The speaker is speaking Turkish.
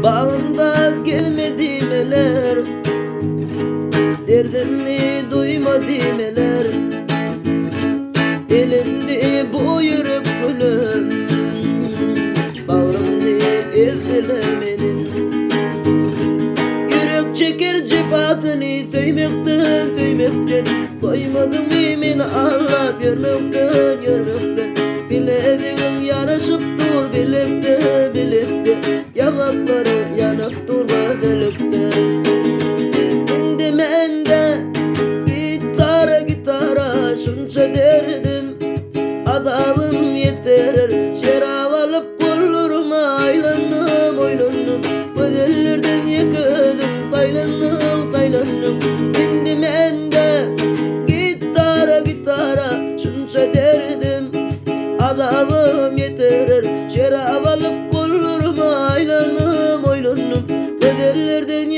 Bağımda gelmedim eler, derdini duymadım eler. Elinde bu yürek gülüm, bağrımda ezdilemedim. Yürek çeker cefatını söymekten doymadım beni ağlap yürmekten. Bileğim yanaşıp dur bilekte yanakları yanıp durma delikte. Mende gitara şunca derdim, adamım yeterer. Şerab alıp kollarıma aylandım bu ellerden yıkıldım taylandım. Mende gitara şunca derdim, adamım yeterer. Şerab alıp kollarıma aylandım bu ellerden